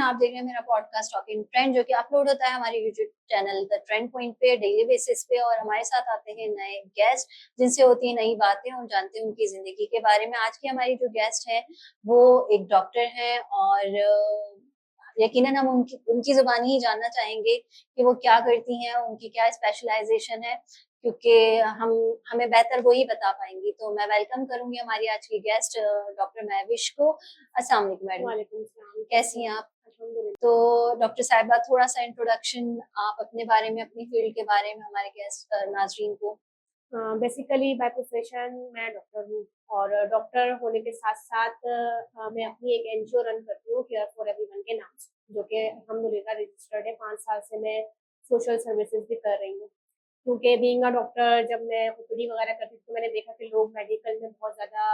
आप देख रहे हैं मेरा पॉडकास्ट टॉकिंग ट्रेंड, जो कि अपलोड होता है हमारे YouTube channel the trend point पे डेली बेसिस पे। और हमारे साथ आते हैं नए गेस्ट जिनसे होती है नई बातें और जानते हैं उनकी जिंदगी के बारे में। आज की हमारी जो गेस्ट है वो एक डॉक्टर है और यकीनन हम उनकी उनकी जुबानी ही जानना चाहेंगे कि वो क्या करती हैं, उनकी क्या स्पेशलाइजेशन है, क्योंकि हम हमें बेहतर वो ही बता पाएंगी। तो मैं वेलकम करूंगी हमारी आज की गेस्ट डॉक्टर महविश को। अस्सलाम वालेकुम मैडम। वालेकुम सलाम। कैसी हैं आप? अल्हम्दुलिल्लाह। तो डॉक्टर साहिबा, थोड़ा सा इंट्रोडक्शन आप अपने बारे में, अपनी फील्ड के बारे में हमारे गेस्ट नाजरीन को। बेसिकली बाय प्रोफेशन मैं डॉक्टर हूँ और डॉक्टर होने के साथ साथ मैं अपनी एक एनजीओ रन करती हूँ, केयर फॉर एवरीवन के नाम से, जो कि अल्हम्दुलिल्लाह रजिस्टर्ड है। 5 साल से मैं सोशल सर्विसेज भी कर रही हूँ, क्योंकि बीइंग अ डॉक्टर जब मैं ओपीडी वगैरह करती थी तो मैंने देखा कि लोग मेडिकल में बहुत ज़्यादा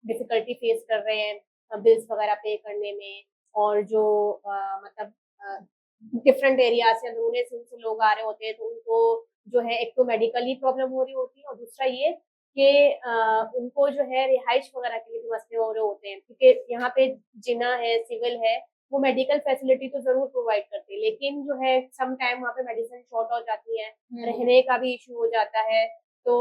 डिफिकल्टी फेस कर रहे हैं बिल्स वगैरह पे करने में। और जो मतलब डिफरेंट एरिया से अंदरूनी से लोग आ रहे होते हैं, तो उनको जो है एक तो मेडिकली प्रॉब्लम हो रही होती है, और दूसरा ये कि उनको जो है रिहाइश वगैरह के लिए भी मसले हो रहे होते हैं, क्योंकि यहाँ पे जिना है, सिविल है, वो मेडिकल फैसिलिटी तो जरूर प्रोवाइड करते हैं, लेकिन जो है सम टाइम वहाँ पे मेडिसिन शॉर्ट हो जाती है, रहने का भी इशू हो जाता है। तो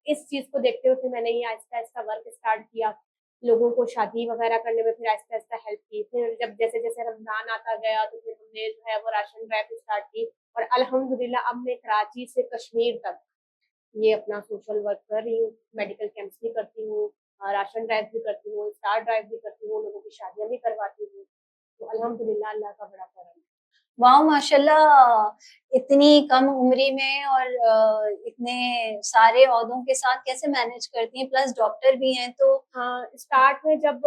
इस चीज को देखते हुए मैंने ये आहिस्ता आहिस्ता वर्क स्टार्ट किया, लोगों को शादी वगैरह करने में फिर आहिस्ता आहिस्ता हेल्प की। फिर जब जैसे जैसे रमजान आता गया तो फिर हमने जो है वो राशन ड्राइव स्टार्ट की, और अल्हम्दुलिल्लाह अब मैं कराची से कश्मीर तक ये अपना सोशल वर्क कर रही हूँ। मेडिकल कैंप्स भी करती हूँ, राशन ड्राइव भी करती हूँ, स्टार ड्राइव भी करती हूँ, लोगों की शादियां भी करवाती हूँ। तो अल्हम्दुलिल्लाह अल्लाह का बड़ा करम है। वाह माशाल्लाह, इतनी कम उम्री में और इतने सारे ओहदों के साथ कैसे मैनेज करती हैं, प्लस डॉक्टर भी हैं तो। हाँ, स्टार्ट में जब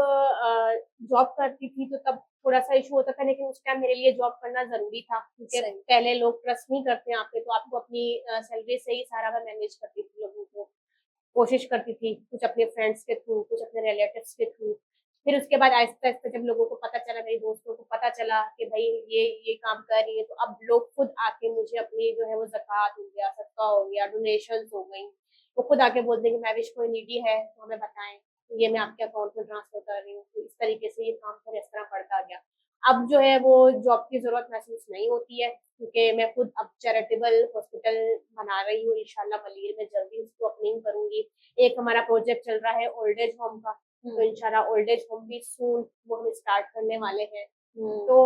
जॉब करती थी तो तब थोड़ा-सा इश्यू होता था, लेकिन उस टाइम मेरे लिए जॉब करना ज़रूरी था, क्योंकि सही। पहले लोग ट्रस्ट नहीं करते आप पे, तो आपको अपनी सैलरी से ही सारा मैं मैनेज करती थी लोगों को। कोशिश करती थी, कुछ अपने फ्रेंड्स के थ्रू, कुछ अपने रिलेटिव्स के थ्रू। फिर उसके बाद आहिस्ता-आहिस्ता जब लोगों को पता चला, मेरे दोस्तों को पता चला कि भई ये काम कर रही है, तो अब लोग खुद आके मुझे अपनी जो है वो ज़कात हो गया, सदका हो गया, डोनेशंस हो गई, वो खुद आके बोलते हैं कि महविश कोई नीडी है तो हमें बताएँ, तो ये मैं आपके अकाउंट में ट्रांसफर कर रही हूँ। तो इस तरीके से ये काम फिर इस तरह बढ़ता गया। अब जो है वो जॉब की ज़रूरत महसूस नहीं होती है, क्योंकि मैं खुद अब चैरिटेबल हॉस्पिटल बना रही हूँ, इंशाल्लाह मलीर में जल्दी उसको ओपनिंग करूँगी। एक हमारा प्रोजेक्ट चल रहा है ओल्ड एज होम का, तो इंशाल्लाह ओल्ड एज होम भी सून वो हम स्टार्ट करने वाले हैं। तो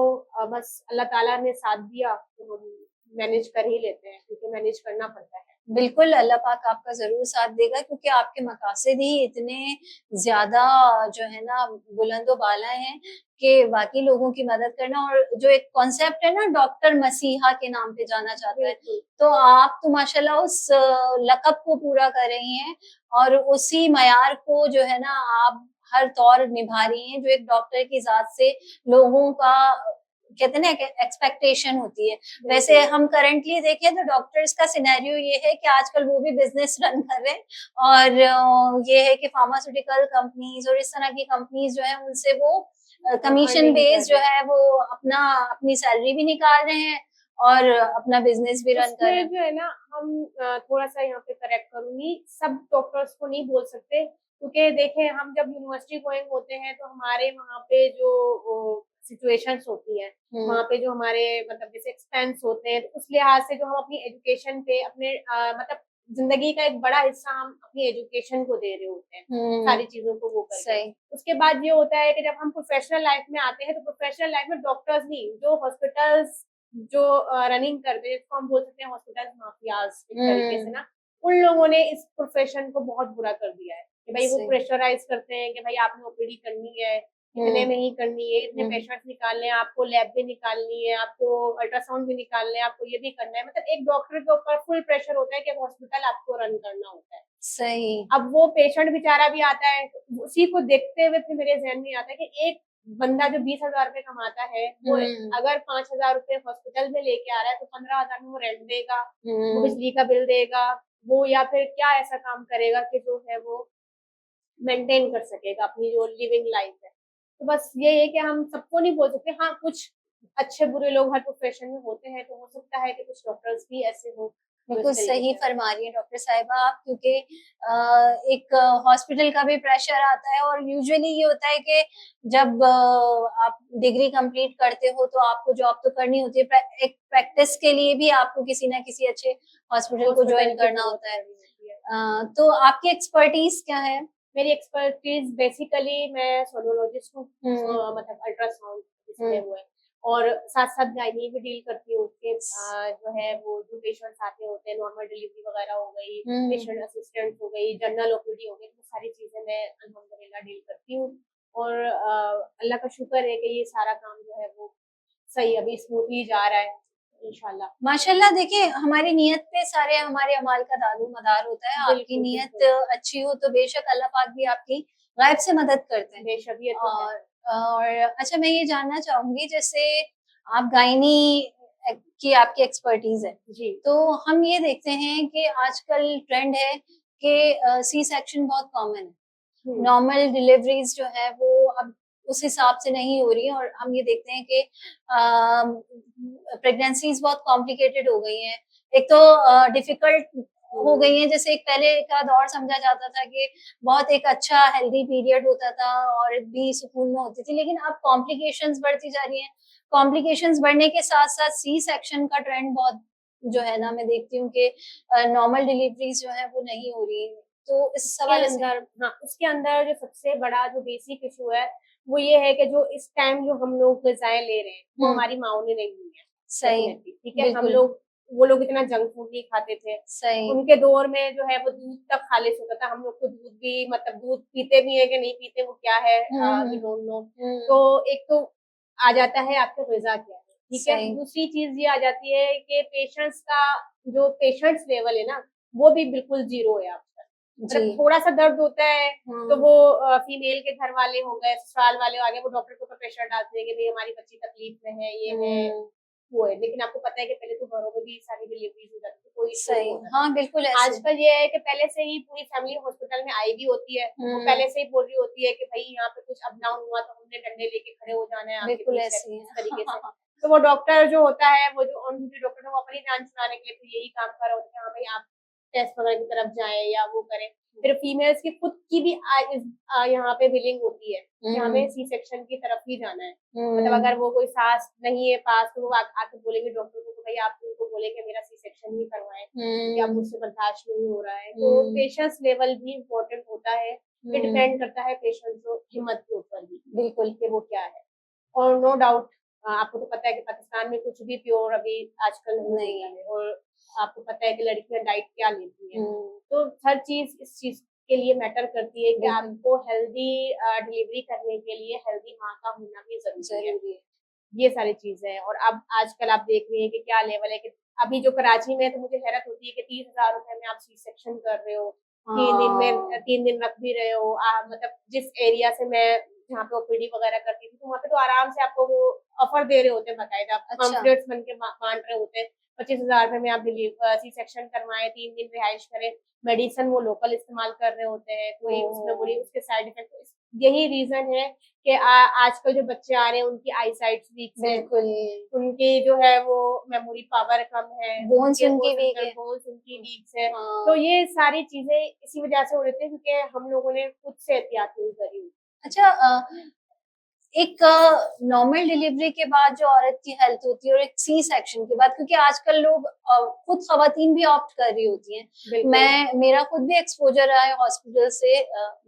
बस अल्लाह ताला ने साथ दिया तो हम मैनेज कर ही लेते हैं, क्योंकि मैनेज करना पड़ता है। बिल्कुल, अल्लाह पाक आपका ज़रूर साथ देगा, क्योंकि आपके मकासद ही इतने ज़्यादा जो है ना बुलंद-ओ-बाला हैं कि वाक़ई लोगों की मदद करना, और जो एक कॉन्सेप्ट है ना डॉक्टर मसीहा के नाम पे जाना जाता है, बिल्कुल। तो आप तो माशाल्लाह उस लक़ब को पूरा कर रही हैं और उसी मयार को जो है ना आप हर तौर निभा रही हैं, जो एक डॉक्टर की ज़ात से लोगों का कहते हैं ना एक एक्सपेक्टेशन होती है। वैसे बिल्कुल। हम करंटली देखें तो डॉक्टर्स का सिनेरियो ये है कि आजकल वो भी बिजनेस रन कर रहे हैं, और ये है कि फार्मास्यूटिकल कंपनीज और इस तरह की कंपनीज जो है उनसे वो कमीशन फंडिंग कर बेस्ड जो रहे हैं। है वो अपनी सैलरी भी निकाल रहे हैं और अपना बिजनेस भी रन कर रहे उसमें हैं। जो है ना हम थोड़ा-सा यहाँ पे करेक्ट करूँगी, सब डॉक्टर्स को नहीं बोल सकते, क्योंकि देखें हम जब यूनिवर्सिटी गोइंग होते हैं तो हमारे वहाँ पे जो सिचुएशंस होती हैं, वहाँ पे जो हमारे मतलब जैसे एक्सपेंस होते हैं, तो उस लिहाज से जो हम अपनी एजुकेशन पे अपने मतलब ज़िंदगी का एक बड़ा हिस्सा हम अपनी एजुकेशन को दे रहे होते हैं, सारी चीज़ों को वो करके। सही। उसके बाद ये होता है कि जब हम प्रोफ़ेशनल लाइफ़ में आते हैं, तो प्रोफ़ेशनल लाइफ़ में डॉक्टर्स नहीं, जो हॉस्पिटल्स जो रनिंग करते हैं, इसको हम बोल सकते हैं हॉस्पिटल माफियाज एक तरीके से ना, उन लोगों ने इस प्रोफेशन को बहुत बुरा कर दिया है कि भाई वो सही। प्रेशराइज करते हैं कि भाई आपने ओपीडी करनी है, इतने में ही करनी है, इतने पेशेंट्स निकालने हैं, आपको लैब भी निकालनी है, आपको अल्ट्रासाउंड भी निकालने हैं, आपको ये भी करना है। मतलब एक डॉक्टर के ऊपर फुल प्रेशर होता है कि हॉस्पिटल आपको रन करना होता है। सही। अब वो पेशेंट बेचारा भी आता है, तो उसी को देखते हुए फिर मेरे ज़हन में आता है कि एक बंदा जो 20,000 रुपए कमाता है, वो अगर 5,000 रुपए हॉस्पिटल में लेके आ रहा है, तो 15,000 में वो रेंट देगा, वो बिजली का बिल देगा, वो या फिर क्या ऐसा काम करेगा कि जो है वो मेंटेन कर सकेगा अपनी जो लिविंग लाइफ है। तो बस ये है कि हम सबको नहीं बोल सकते, हाँ, कुछ अच्छे बुरे लोग हर प्रोफेशन में होते हैं, तो हो सकता है कि कुछ डॉक्टर्स भी ऐसे हों, बिल्कुल तरीके सही से। फरमा रही हैं डॉक्टर साहिबा आप, क्योंकि एक हॉस्पिटल का भी प्रेशर आता है और यूजुअली ये होता है कि जब आप डिग्री कंप्लीट करते हो तो आपको जॉब तो करनी होती है, एक प्रैक्टिस के लिए भी आपको किसी ना किसी अच्छे हॉस्पिटल को हॉस्पिटल ज्वाइन की करना ज़रूरत होता है। पड़ी होती है। तो आपकी एक्सपर्टीज क्या है? मेरी एक्सपर्टीज़ बेसिकली मैं सोनोलॉजिस्ट हूँ, हम्म। मतलब अल्ट्रासाउंड जिसमें हम्म। वो है, और साथ-साथ गायनी भी डील करती हूँ कि स- जो है वो जो पेशेंट्स आते होते हैं, नॉर्मल डिलीवरी वगैरह हो गई, हम्म। पेशेंट असिस्टेंट हो गई, जनरल ओपीडी हो गई, वो सारी चीज़ें मैं अल्हम्दुलिल्लाह डील करती हूँ। और अल्लाह का शुक्र है कि ये सारा काम जो है वो सही अभी स्मूथली जा रहा है इंशाल्लाह। माशाल्लाह, देखिए हमारी नियत पे सारे हमारे अमाल का दारोमदार होता है। आपकी बिल्कुल, नियत बिल्कुल। अच्छी हो तो बेशक अल्लाह पाक भी आपकी गायब से मदद करते हैं। बेशक ये तो है। और अच्छा, मैं ये जानना चाहूंगी, जैसे आप गायनी की आपकी एक्सपर्टीज है, जी। तो हम ये देखते हैं कि आजकल ट्रेंड है कि सी सेक्शन बहुत कॉमन है, हुँ। नॉर्मल डिलीवरीज जो है वो अब उस हिसाब से नहीं हो रही है, और हम ये देखते हैं कि प्रेगनेंसीज बहुत कॉम्प्लिकेटेड हो गई हैं। एक तो डिफिकल्ट हो हुँ। गई हैं, जैसे एक पहले का दौर समझा जाता था कि बहुत एक अच्छा हेल्दी पीरियड होता था और भी सुकून में होती थी, लेकिन अब कॉम्प्लिकेशंस बढ़ती जा रही हैं। कॉम्प्लिकेशंस बढ़ने के साथ साथ सी सेक्शन का ट्रेंड बहुत जो है ना, मैं देखती हूँ कि नॉर्मल डिलीवरीज जो है वो नहीं हो रही, तो इस उसके हवाले से। अंदर हाँ, उसके अंदर जो सबसे बड़ा जो बेसिक इश्यू है, वो ये है कि जो इस टाइम जो हम लोग ग़िज़ाएँ ले रहे हैं, वो हुँ, हमारी माँओं ने नहीं ली हैं, सही, डेफ़िनेटली, ठीक है? हम बिल्कुल, लोग वो लोग इतना जंक फूड नहीं खाते थे। सही। उनके दौर में जो है वो दूध तक खालिस होता था। हम लोग तो दूध भी मतलब दूध पीते भी हैं कि नहीं पीते वो क्या है, हुँ, वी हुँ, डोंट नो। हुँ, तो एक तो आ जाता है आपका ग़िज़ा क्या है, ठीक है? सही, दूसरी चीज़ ये आ जाती है कि पेशेंट्स का जो पेशेंट्स लेवल है ना, वो भी बिल्कुल ज़ीरो है आजकल। जी, मतलब थोड़ा-सा दर्द होता है, तो हुँ, वो फीमेल के घर वाले हो गए, ससुराल वाले आ गए, वो डॉक्टर के ऊपर प्रेशर डालते हैं कि भई हमारी बच्ची तकलीफ में है, ये है, हुँ, वो है। लेकिन आपको पता है कि पहले तो घरों में भी सारी डिलीवरीज़ हो जाती थी, कोई इश्यू नहीं सही, होता था। हाँ, बिल्कुल ऐसे। आजकल ये है कि पहले से ही पूरी फैमिली हॉस्पिटल में आई भी होती है, वो हुँ, पहले से ही बोल रही होती है कि भई यहाँ पे कुछ अप डाउन हुआ तो हमने डंडे लेके खड़े हो जाना है आपके बिल्कुल पीछे, ऐसे ही इस है। तरीके से। तो वो डॉक्टर जो होता है, वो जो ऑन ड्यूटी डॉक्टर है, वो अपनी जान छुड़ाने के लिए तो यही काम कर रहा होता है कि हाँ भई आप टेस्ट वगैरह की तरफ जाएँ या वो करें। फिर फीमेल्स की खुद की भी यहाँ पे विलिंग होती है कि हमें हुँ, सी सेक्शन की तरफ ही जाना है। मतलब हुँ, अगर वो कोई सास नहीं है पास तो वो आके बोलेंगे डॉक्टर को कि भई आप उनको बोले कि मेरा सी सेक्शन ही करवाएँ, क्योंकि अब हुँ, मुझसे बर्दाश्त नहीं हो रहा है। तो हुँ, पेशेंस लेवल भी इम्पोर्टेंट होता है। ये हुँ, डिपेंड करता है पेशेंट जो हिम्मत के ऊपर भी बिल्कुल, कि वो क्या है। और नो डाउट आपको तो पता है कि पाकिस्तान में कुछ भी प्योर अभी आजकल नहीं नहीं मिलता है। है, और आपको पता है कि लड़कियाँ डाइट क्या लेती हैं। हुँ, तो हर चीज़ इस चीज़ के लिए मैटर करती है कि बिल्कुल, आपको हेल्दी डिलीवरी करने के लिए हेल्दी माँ का होना भी ज़रूरी है। ज़रूरी है। ये सारी चीज़ें हैं, और अब आजकल आप देख रही हैं कि क्या लेवल है कि अभी जो कराची में है तो मुझे हैरत होती है कि 30,000 रुपए में आप सी सेक्शन कर रहे हो। 3 दिन में हाँ, 3 दिन रख भी रहे हो। मतलब जिस एरिया से मैं जहाँ पे ओपीडी वगैरह करती थी, तो वहाँ पे तो आराम से आपको वो ऑफर दे रहे होते हैं बाकायदा, अच्छा, पम्फलेट्स बन के बाँट रहे होते हैं। 25,000 रुपए में आप सी सेक्शन करवाएँ, 3 दिन रिहाइश करें, मेडिसिन वो लोकल इस्तेमाल कर रहे होते हैं, कोई उसमें वो नहीं, ओह! उसके साइड इफेक्ट, यही रीज़न है कि आजकल जो बच्चे आ रहे हैं उनकी आई साइट्स वीक है, बिल्कुल, उनकी जो है वो मेमोरी पावर कम है, बोन्स उनके उनकी वीक है। बोन्स उनकी वीक है। तो हाँ। ये सारी चीज़ें इसी वजह से हो रही थी क्योंकि हम लोगों ने खुद से एहतियात नहीं करी हुई। अच्छा, एक नॉर्मल डिलीवरी के बाद जो औरत की हेल्थ होती है और एक सी सेक्शन के बाद, क्योंकि आजकल लोग खुद खवातीन भी ऑप्ट कर रही होती हैं। बिल्कुल। मैं मेरा खुद भी एक्सपोज़र रहा है हॉस्पिटल से,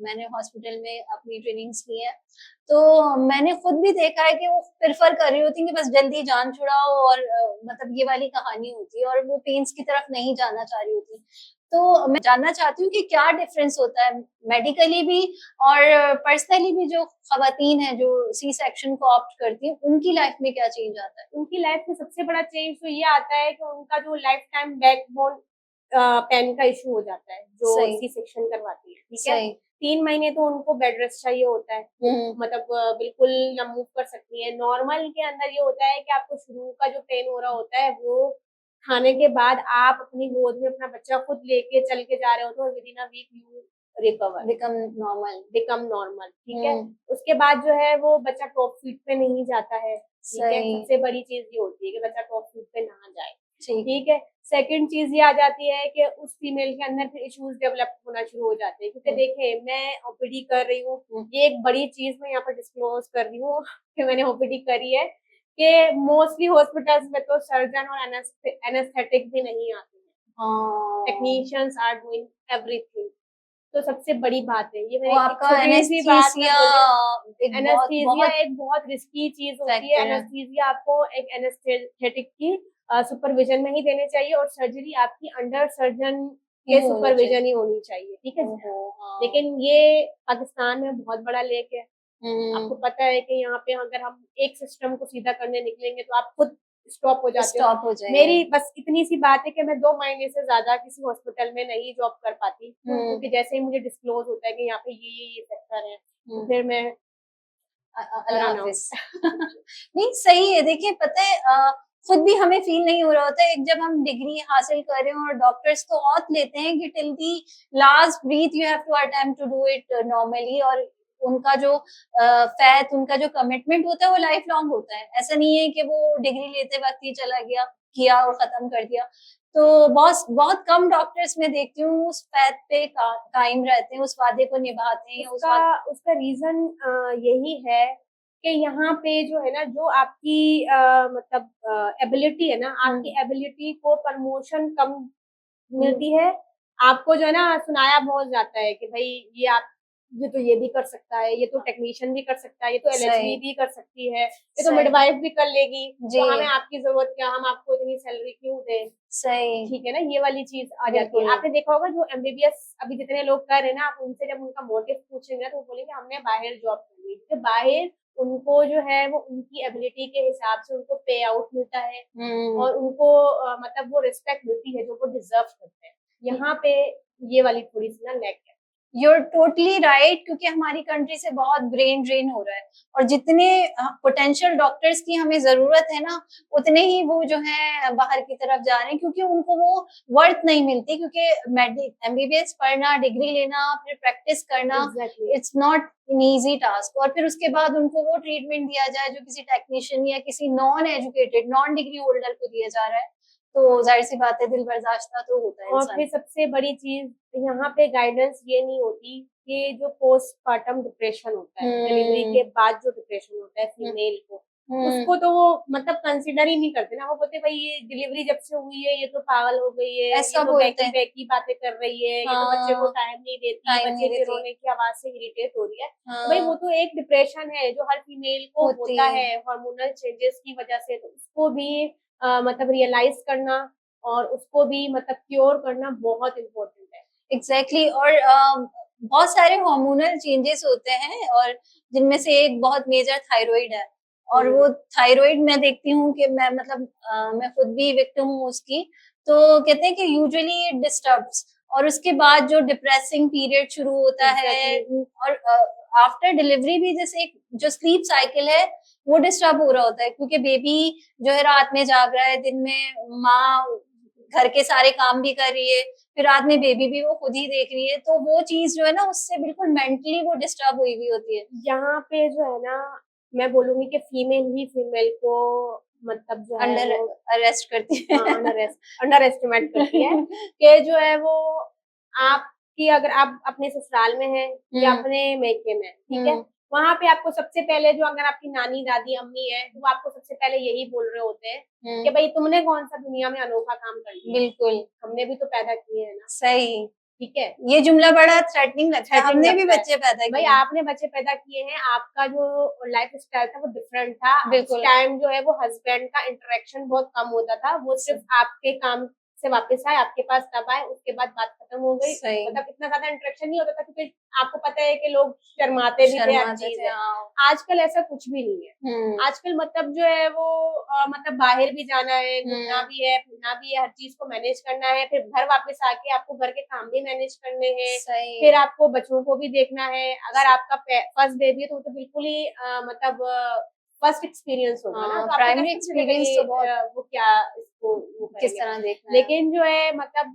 मैंने हॉस्पिटल में अपनी ट्रेनिंग्स की है। तो मैंने खुद भी देखा है कि वो प्रेफ़र कर रही होती हैं कि बस जल्दी जान छुड़ाओ, और मतलब ये वाली कहानी होती है, और वो पेन्स की तरफ नहीं जाना चाह रही होती। तो मैं जानना चाहती हूँ कि क्या डिफ़रेंस होता है मेडिकली भी और पर्सनली भी, जो खवातीन हैं जो सी सेक्शन को ऑप्ट करती हैं, उनकी लाइफ में क्या चेंज आता है? उनकी लाइफ में सबसे बड़ा चेंज तो ये आता है कि उनका जो लाइफ टाइम बैकबोन पेन का इश्यू हो जाता है, जो सही, सी सेक्शन करवाती है, ठीक है? सही। 3 महीने तो उनको बेड रेस्ट चाहिए होता है। हुँ, मतलब बिल्कुल ना मूव कर सकती हैं। नॉर्मल के अंदर ये होता है कि आपको शुरू का जो पेन हो रहा होता है, वो खाने के बाद आप अपनी गोद में अपना बच्चा खुद लेके चल के जा रहे होते हो, और within a week you recover, become normal. Become normal, ठीक है? हुँ, उसके बाद जो है वो बच्चा टॉप फीट पे नहीं जाता है, ठीक है? सही। सबसे बड़ी चीज़ ये होती है कि बच्चा टॉप फीट पे ना जाए। ठीक। ठीक है। सेकंड चीज ये आ जाती है कि उस फीमेल के अंदर फिर इश्यूज डेवलप होना शुरू हो जाते हैं, क्योंकि देखें मैं ओपीडी कर रही हूँ, ये एक बड़ी चीज मैं यहाँ पर डिस्क्लोज कर रही हूँ कि मैंने ओपीडी करी है, कि मोस्टली हॉस्पिटल्स में तो सर्जन और एनेस्थेटिक भी नहीं आते हैं, हाँ, टेक्नीशियंस आर डूइंग एवरीथिंग। तो सबसे बड़ी बात है ये, वो मैं एक आपका छोटी सी बात मैं एनेस्थीसिया बोल रही हूँ। एक बहुत एनेस्थीसिया बहुत एक बहुत रिस्की चीज होती है। फैक्टर है। एनेस्थीसिया आपको एक एनेस्थेटिक की सुपरविजन में ही देने चाहिए, और सर्जरी आपकी अंडर सर्जन ये के होनी सुपरविजन चाहिए। ही होनी चाहिए, ठीक है। ओहो, हाँ। लेकिन ये पाकिस्तान में बहुत बड़ा लेक है, आपको हम्म, पता है कि यहाँ पे अगर हम एक सिस्टम को सीधा करने निकलेंगे तो आप खुद स्टॉप हो जाते हो। स्टॉप हो जाएगा। मेरी बस इतनी सी बात है कि मैं 2 महीने से ज्यादा किसी हॉस्पिटल में नहीं जॉब कर पाती, क्योंकि जैसे ही मुझे डिस्क्लोज होता है कि यहाँ पे ये सेक्टर है, तो फिर मैं अल्लाह रन हाफिज। आउट। नहीं सही है, देखिए पता है खुद भी हमें फील नहीं हो रहा होता है, एक जब हम डिग्री हासिल कर रहे हो और डॉक्टर्स तो ऑथ लेते हैं कि till the last breath you have to attempt to do it normally, और उनका जो फैथ, उनका जो कमिटमेंट होता है वो लाइफ लॉन्ग होता है। ऐसा नहीं है कि वो डिग्री लेते वक्त ही चला गया, किया और खत्म कर दिया। तो बहुत बहुत कम डॉक्टर्स में देखती हूँ उस फैथ पे कायम रहते हैं, उस वादे को निभाते हैं। उसका रीजन यही है कि यहाँ पे जो है ना, जो आपकी मतलब एबिलिटी है ना, आपकी एबिलिटी को प्रमोशन कम मिलती है। आपको जो है ना सुनाया बहुत जाता है कि भाई ये तो ये भी कर सकता है, ये तो टेक्नीशियन भी कर सकता है, ये तो एलएचबी भी कर सकती है, ये तो मिडवाइफ भी कर लेगी, तो हमें आपकी जरूरत क्या, हम आपको इतनी सैलरी क्यों दें। सही, ठीक है ना, ये वाली चीज आ जाती है। आपने देखा होगा जो एमबीबीएस अभी जितने लोग कर रहे हैं ना, आप उनसे जब उनका मोटिव पूछेंगे तो वो बोलेंगे हमने बाहर जॉब करनी है, क्योंकि बाहर उनको जो है वो उनकी एबिलिटी के हिसाब से उनको पे आउट मिलता है, और उनको मतलब वो रिस्पेक्ट मिलती है जो वो डिजर्व करते हैं। यहाँ पे ये वाली थोड़ी सी ना लैक है। You're totally right, क्योंकि हमारी कंट्री से बहुत ब्रेन ड्रेन हो रहा है, और जितने पोटेंशियल डॉक्टर्स की हमें जरूरत है ना, उतने ही वो जो है बाहर की तरफ जा रहे हैं, क्योंकि उनको वो वर्थ नहीं मिलती। क्योंकि एमबीबीएस पढ़ना, डिग्री लेना, फिर प्रैक्टिस करना, it's not in easy task, और फिर उसके बाद उनको वो ट्रीटमेंट दिया जाए जो किसी टेक्नीशियन या किसी non educated, non degree holder को दिया जा रहा है, तो जाहिर सी बात है दिल बर्दाश्त तो होता है। और फिर सबसे बड़ी चीज यहाँ पे गाइडेंस ये नहीं होती कि जो पोस्टमार्टम डिप्रेशन होता है, डिलीवरी के बाद जो डिप्रेशन होता है फीमेल को, उसको तो वो मतलब कंसिडर ही नहीं करते ना। वो बोलते भाई ये डिलीवरी जब से हुई है ये तो पागल हो गई है, ये तो बैकी बातें कर रही है, ये तो बच्चे को टाइम नहीं देती, बच्चे के रोने की आवाज से इरिटेट हो रही है। तो भाई वो तो एक डिप्रेशन है जो हर फीमेल को होता है हार्मोनल चेंजेस की वजह से, तो उसको भी मतलब रियलाइज करना और उसको भी मतलब क्योर करना बहुत इम्पोर्टेंट है। एग्जैक्टली और बहुत सारे हार्मोनल चेंजेस होते हैं, और जिनमें से एक बहुत मेजर थायराइड है, और वो थायराइड मैं देखती हूँ कि मैं मतलब मैं खुद भी विक्टिम हूँ उसकी। तो कहते हैं कि यूजुअली इट डिस्टर्ब्स, और उसके बाद जो डिप्रेसिंग पीरियड शुरू होता है, और आफ्टर डिलीवरी भी जैसे एक जो स्लीप साइकिल है वो डिस्टर्ब हो रहा होता है, क्योंकि बेबी जो है रात में जाग रहा है, दिन में माँ घर के सारे काम भी कर रही है, फिर रात में बेबी भी वो खुद ही देख रही है, तो वो चीज जो है ना उससे बिल्कुल मेंटली वो डिस्टर्ब हुई हुई होती है। यहाँ पे जो है ना मैं बोलूंगी कि फीमेल ही फीमेल को मतलब जो है अंडर अरेस्ट करती है, अंडर एस्टिमेट करती है कि जो है वो आपकी, अगर आप अपने ससुराल में है या अपने मैके में, ठीक है, वहां पे आपको सबसे पहले जो, अगर आपकी नानी दादी अम्मी है तो आपको सबसे पहले यही बोल रहे होते हैं कि भाई तुमने कौन सा दुनिया में अनोखा काम कर लिया, बिल्कुल हमने भी तो पैदा किए हैं ना। सही, ठीक है, ये जुमला बड़ा थ्रेटनिंग लगता है, हमने भी बच्चे पैदा किए, भाई आपने बच्चे पैदा किए हैं, आपका जो लाइफ स्टाइल था वो डिफरेंट था। उस टाइम जो है वो हस्बैंड का इंटरेक्शन बहुत कम होता था, वो सिर्फ आपके काम से वापस आए, आपके पास तब आए, उसके बाद बात खत्म हो गई, मतलब इतना ज्यादा इंटरेक्शन नहीं होता था, क्योंकि आपको पता है कि लोग शर्माते भी थे, हर चीज है। आजकल ऐसा कुछ भी नहीं है। आजकल मतलब जो है वो मतलब बाहर भी जाना है, घूमना भी है, फिरना भी है, हर चीज को मैनेज करना है, फिर घर वापस आके आपको घर के काम भी मैनेज करने हैं, फिर आपको बच्चों को भी देखना है। अगर आपका फर्स्ट बेबी है तो वो तो बिल्कुल ही मतलब फर्स्ट एक्सपीरियंस होगा ना, तो प्राइमरी एक्सपीरियंस तो बहुत वो क्या इसको वो किस तरह देखना, लेकिन जो है मतलब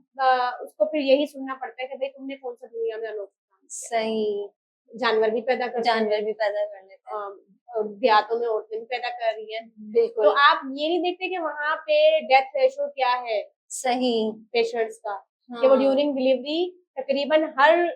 उसको फिर यही सुनना पड़ता है कि भाई तुमने कौन सा दुनिया में अनोखा काम किया। सही, जानवर भी पैदा कर जानवर भी पैदा कर लेते हैं, देहातों में औरतें भी पैदा कर रही हैं। तो बिल्कुल आप ये नहीं देखते कि वहाँ पे डेथ रेशो क्या है सही। पेशेंट्स का, कि वो हाँ ड्यूरिंग डिलीवरी तकरीबन हर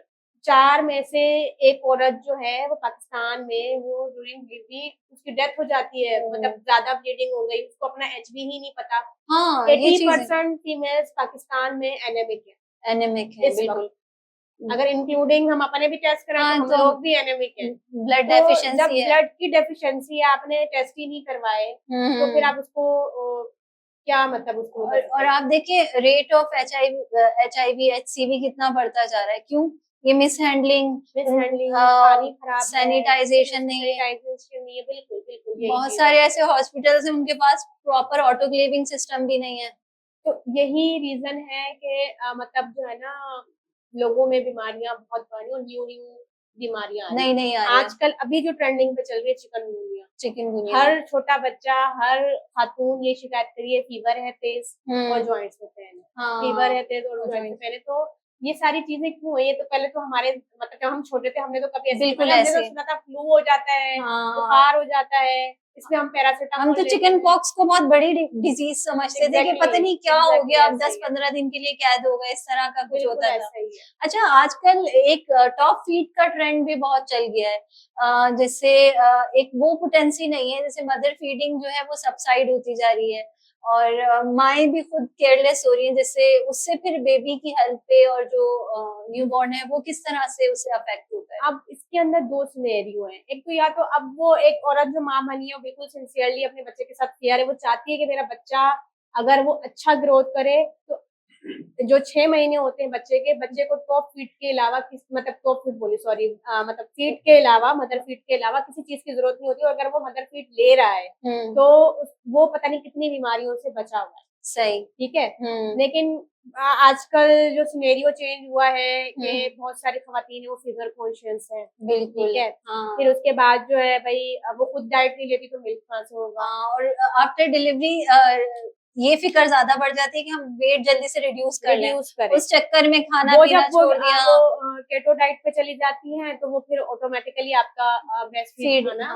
4 में से 1 औरत जो है वो पाकिस्तान में वो ड्यूरिंग डिलीवरी उसकी डेथ हो जाती है, मतलब ज़्यादा ब्लीडिंग हो गई, उसको अपना एचबी ही नहीं पता। हाँ ये चीज 80% फीमेल्स पाकिस्तान में एनेमिक है एनेमिक है इस बिल्कुल। वक्त। अगर इंक्लूडिंग हम अपने भी टेस्ट करें हाँ तो हम तो लोग भी एनेमिक हैं। ब्लड तो जब डेफिशिएंसी है। ब्लड की डेफिशिएंसी है, आपने टेस्ट ही नहीं करवाए, तो फिर आप उसको क्या मतलब उसको और आप देखिए रेट ऑफ HIV HCV कितना बढ़ता जा रहा है, क्यों? ये मिसहैंडलिंग, मिसहैंडलिंग, पानी खराब है, सैनिटाइजेशन नहीं है। सैनिटाइजेशन नहीं है, बिल्कुल बिल्कुल यही बहुत चीज सारे है। ऐसे हॉस्पिटल्स हैं उनके पास प्रॉपर ऑटोक्लेविंग सिस्टम भी नहीं है। तो यही रीजन है कि मतलब जो है ना, लोगों में बीमारियां बहुत बढ़ रही और न्यू न्यू बीमारियां आ रही नहीं हैं। नहीं आ रही है। आजकल अभी जो ट्रेंडिंग पे चल रही है चिकनगुनिया, चिकनगुनिया हर छोटा बच्चा, हर खातून ये शिकायत करी है, फीवर है तेज और जॉइंट्स में पेन है, फीवर है तेज और जॉइंट्स में पेन है। तो ये सारी चीजें क्यों हुई है? तो पहले तो हमारे मतलब जब हम छोटे थे हमने तो कभी ऐसे बिल्कुल हमने तो ऐसे। सुना था फ्लू हो जाता है, हाँ बुखार हो जाता है, इसमें हम हम पैरासिटामोल तो लेते चिकन हैं। पॉक्स को बहुत बड़ी डिजीज समझते थे कि पता नहीं क्या हो गया, अब ऐसा ही है, 10-15 दिन के लिए कैद हो गए, इस तरह का कुछ बिल्कुल होता था। ऐसा ही है। अच्छा आजकल एक टॉप फीड का ट्रेंड भी बहुत चल गया है, जिससे एक वो पोटेंसी नहीं है, जैसे मदर फीडिंग जो है वो सबसाइड होती जा रही है और माएँ भी खुद केयरलेस हो रही हैं, जिससे उससे फिर बेबी की हेल्थ पे और जो न्यूबॉर्न है वो किस तरह से उससे अफेक्ट होता है। अब इसके अंदर 2 सिनेरियो हैं। एक तो या तो अब वो एक औरत जो माँ बनी है वो बिल्कुल सिंसियरली अपने बच्चे के साथ केयर है, वो चाहती है कि मेरा बच्चा अगर वो अच्छा ग्रोथ करे तो जो 6 महीने होते हैं बच्चे को टॉप फीड के अलावा किस मतलब टॉप फीड बोली सॉरी मतलब फीड के अलावा मदर फीड के अलावा किसी चीज की जरूरत नहीं होती, और अगर वो मदर फीड ले रहा है तो वो पता नहीं कितनी बीमारियों से बचा हुआ है। सही। ठीक है। लेकिन आजकल जो सिनेरियो चेंज हुआ है कि बहुत सारी खवातीन है वो फिगर कॉन्शियस है। बिल्कुल। ठीक है। हाँ। फिर उसके बाद जो है भाई वो खुद डाइट नहीं लेती तो मिल्क कहाँ से होगा। हाँ, और आफ्टर डिलीवरी ये फिक्र ज्यादा बढ़ जाती है कि हम वेट जल्दी से रिड्यूस कर लें, उस चक्कर में खाना वो पीना जब वो छोड़ दिया। केटो डाइट पे चली जाती हैं तो वो फिर ऑटोमेटिकली आपका ब्रेस्ट फीड खाना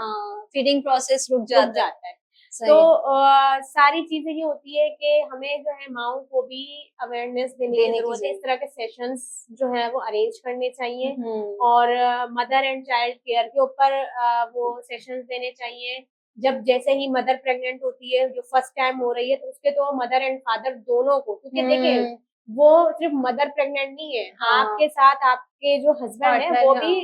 फीडिंग प्रोसेस रुक जाता है। तो सारी चीजें ये होती है कि हमें जो है माओ को भी अवेयरनेस देने की जरूरत है। इस तरह के सेशंस जो है वो अरेंज करने चाहिए और मदर एंड चाइल्ड केयर के ऊपर वो सेशंस देने चाहिए। जब जैसे ही मदर प्रेग्नेंट होती है, जो फर्स्ट टाइम हो रही है, तो उसके तो मदर एंड फादर दोनों को, क्योंकि देखिए वो सिर्फ मदर प्रेग्नेंट नहीं है, आपके साथ आपके जो हस्बैंड है वो भी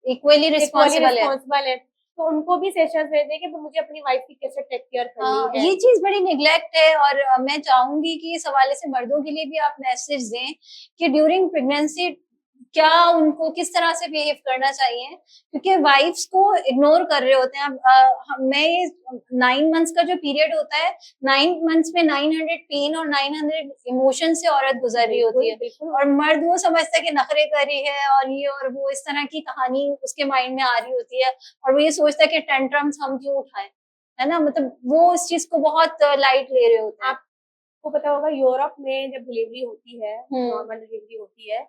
इक्वली रिस्पॉन्सिबल है। तो उनको भी सेशंस दे दें कि मुझे अपनी वाइफ की कैसे टेक केयर करनी है। ये चीज बड़ी निग्लेक्ट है और मैं चाहूंगी कि इस हवाले से मर्दों के लिए भी आप मैसेज दें कि ड्यूरिंग प्रेगनेंसी क्या उनको किस तरह से बिहेव करना चाहिए, क्योंकि वाइफ्स को इग्नोर कर रहे होते हैं। अब मैं 9 मंथ्स का जो पीरियड होता है, 9 मंथ्स में 900 पेन और 900 इमोशन से औरत गुजर रही होती है, और मर्द वो समझता है कि नखरे कर रही है और ये और वो, इस तरह की कहानी उसके माइंड में आ रही होती है, और वो ये सोचता है कि टेंट्रम्स हम क्यों उठाएं, है ना। मतलब वो इस चीज को बहुत लाइट ले रहे होते हैं। आपको पता होगा यूरोप में जब डिलीवरी होती है, नॉर्मल डिलीवरी होती है,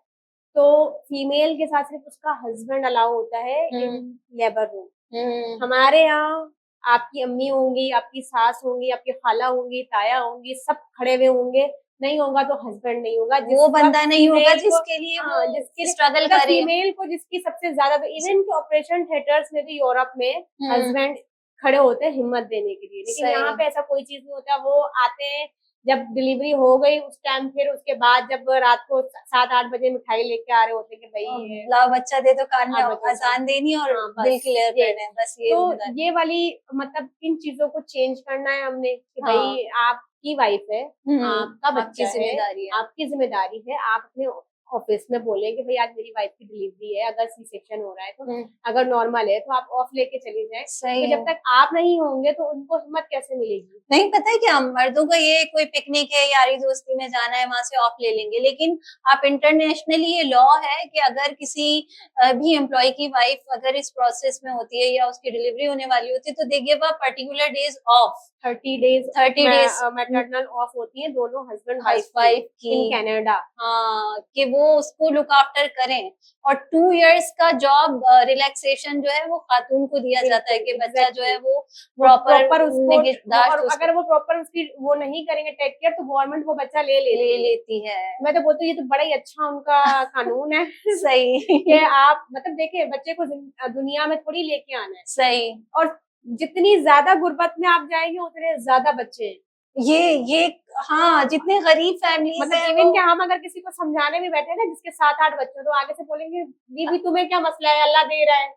तो फीमेल के साथ सिर्फ उसका हस्बैंड अलाउ होता है इन लेबर रूम। हमारे यहाँ आपकी अम्मी होंगी, आपकी सास होंगी, आपकी खाला होंगी, ताया होंगी, सब खड़े हुए होंगे। नहीं होगा तो हस्बैंड नहीं होगा, वो बंदा नहीं होगा जिसके लिए वो स्ट्रगल कर रही है। फीमेल को जिसकी सबसे ज्यादा, तो इवन के ऑपरेशन थिएटर्स में भी यूरोप में हस्बैंड खड़े होते हैं हिम्मत देने के लिए, लेकिन यहाँ पे ऐसा कोई चीज नहीं होता। वो आते हैं जब डिलीवरी हो गई उस टाइम, फिर उसके बाद जब रात को 7-8 बजे मिठाई लेके आ रहे होते कि भाई ला बच्चा दे तो कान में अजान देनी और दिल क्लियर करना है, बस ये। तो ये वाली मतलब इन चीजों को चेंज करना है हमने कि भाई आपकी वाइफ है, आपका बच्चा है, आपकी जिम्मेदारी है। आप अपने ऑफिस में बोले कि भाई आज मेरी वाइफ की डिलीवरी है, अगर सी सेक्शन हो रहा है तो, अगर नॉर्मल है तो आप ऑफ लेके चली जाए। तो जब तक आप नहीं होंगे तो उनको हिम्मत कैसे मिलेगी? नहीं पता है क्या, मर्दों का ये कोई पिकनिक है, यारी दोस्ती में जाना है, वहां से ऑफ ले लेंगे, लेकिन आप इंटरनेशनली ये लॉ है कि अगर किसी भी एम्प्लॉय की वाइफ अगर इस प्रोसेस में होती है या उसकी डिलीवरी होने वाली होती है तो they give a particular days of 30 days 30 days maternal of होती है दोनों हस्बैंड वाइफ वाइफ इन की, कनाडा। हाँ, कि वो उसको लुक आफ्टर करें। और 2 इयर्स का जॉब रिलैक्सेशन जो है वो खातून को दिया जाता है कि बिल्कुल, बच्चा जो है एग्जैक्टली वो प्रॉपर उसको, निगहदाश्त और उसको अगर वो प्रॉपर उसकी वो नहीं करेंगे टेक केयर, तो गवर्नमेंट वो बच्चा ले ले लेती है। लेती है। मैं तो बोलती हूँ ये तो बड़ा ही अच्छा उनका कानून है सही कि आप मतलब देखिए बच्चे को दुनिया में थोड़ी लेके आना है, सही। और जितनी ज्यादा गुर्बत में आप जाएंगे उतने ज्यादा बच्चे हैं। ये हाँ, जितने गरीब फैमिलीज मतलब हैं इवन वो कि हम अगर किसी को समझाने भी बैठे ना जिसके 7-8 बच्चे, तो आगे से बोलेंगे बीबी तुम्हें क्या मसला है, अल्लाह दे रहा है।